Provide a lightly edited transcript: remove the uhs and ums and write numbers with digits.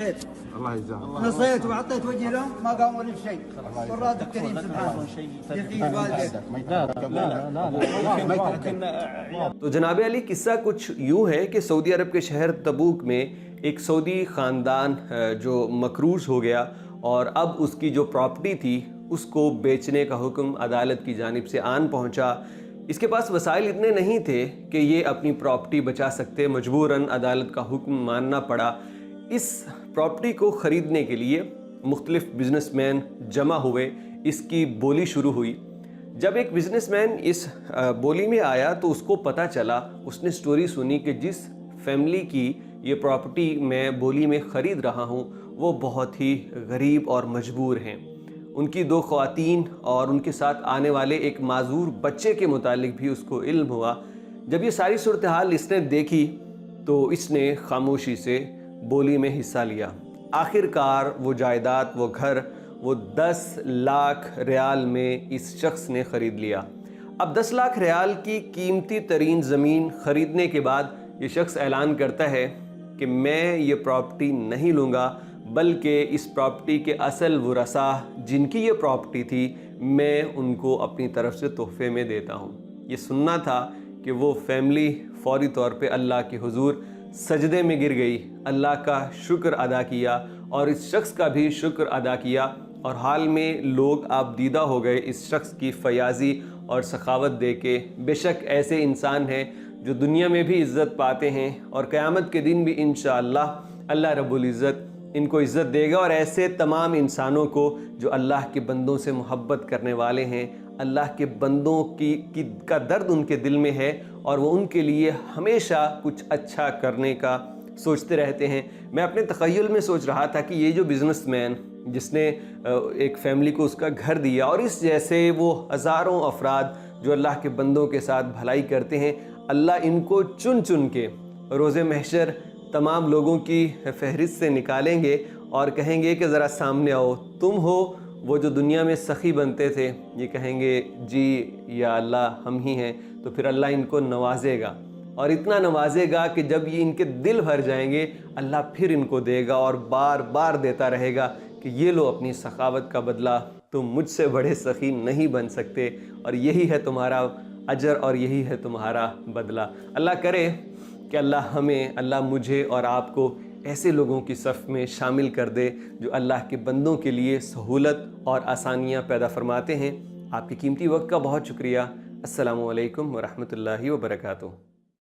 الله يجزاهم. نصيت وعطيت وجهي لهم ما قاموا لي بشيء. والراد الكريم سبحانه يقيك والديك. تو جناب علی قصہ کچھ یوں ہے کہ سعودی عرب کے شہر تبوک میں ایک سعودی خاندان جو مقروض ہو گیا اور اب اس کی جو پراپرٹی تھی اس کو بیچنے کا حکم عدالت کی جانب سے آن پہنچا۔ اس کے پاس وسائل اتنے نہیں تھے کہ یہ اپنی پراپرٹی بچا سکتے، مجبوراً عدالت کا حکم ماننا پڑا۔ اس پراپرٹی کو خریدنے کے لیے مختلف بزنس مین جمع ہوئے، اس کی بولی شروع ہوئی۔ جب ایک بزنس مین اس بولی میں آیا تو اس کو پتہ چلا، اس نے سٹوری سنی کہ جس فیملی کی یہ پراپرٹی میں بولی میں خرید رہا ہوں وہ بہت ہی غریب اور مجبور ہیں۔ ان کی 2 خواتین اور ان کے ساتھ آنے والے ایک معذور بچے کے متعلق بھی اس کو علم ہوا۔ جب یہ ساری صورتحال اس نے دیکھی تو اس نے خاموشی سے بولی میں حصہ لیا۔ آخر کار وہ جائیداد، وہ گھر، وہ 10 لاکھ ریال میں اس شخص نے خرید لیا۔ اب 10 لاکھ ریال کی قیمتی ترین زمین خریدنے کے بعد یہ شخص اعلان کرتا ہے کہ میں یہ پراپرٹی نہیں لوں گا، بلکہ اس پراپرٹی کے اصل ورثاء جن کی یہ پراپرٹی تھی میں ان کو اپنی طرف سے تحفے میں دیتا ہوں۔ یہ سننا تھا کہ وہ فیملی فوری طور پہ اللہ کے حضور سجدے میں گر گئی، اللہ کا شکر ادا کیا اور اس شخص کا بھی شکر ادا کیا، اور حال میں لوگ آپ دیدہ ہو گئے اس شخص کی فیاضی اور سخاوت دے کے۔ بے شک ایسے انسان ہیں جو دنیا میں بھی عزت پاتے ہیں اور قیامت کے دن بھی انشاءاللہ اللہ رب العزت ان کو عزت دے گا، اور ایسے تمام انسانوں کو جو اللہ کے بندوں سے محبت کرنے والے ہیں، اللہ کے بندوں کا درد ان کے دل میں ہے اور وہ ان کے لیے ہمیشہ کچھ اچھا کرنے کا سوچتے رہتے ہیں۔ میں اپنے تخیل میں سوچ رہا تھا کہ یہ جو بزنس مین جس نے ایک فیملی کو اس کا گھر دیا، اور اس جیسے وہ ہزاروں افراد جو اللہ کے بندوں کے ساتھ بھلائی کرتے ہیں، اللہ ان کو چن چن کے روز محشر تمام لوگوں کی فہرست سے نکالیں گے اور کہیں گے کہ ذرا سامنے آؤ، تم ہو وہ جو دنیا میں سخی بنتے تھے۔ یہ کہیں گے جی یا اللہ ہم ہی ہیں، تو پھر اللہ ان کو نوازے گا، اور اتنا نوازے گا کہ جب یہ ان کے دل بھر جائیں گے اللہ پھر ان کو دے گا اور بار بار دیتا رہے گا کہ یہ لو اپنی سخاوت کا بدلہ، تم مجھ سے بڑے سخی نہیں بن سکتے، اور یہی ہے تمہارا اجر اور یہی ہے تمہارا بدلہ۔ اللہ کرے کہ اللہ ہمیں، اللہ مجھے اور آپ کو ایسے لوگوں کی صف میں شامل کر دے جو اللہ کے بندوں کے لیے سہولت اور آسانیاں پیدا فرماتے ہیں۔ آپ کے قیمتی وقت کا بہت شکریہ۔ السلام علیکم ورحمۃ اللہ وبرکاتہ۔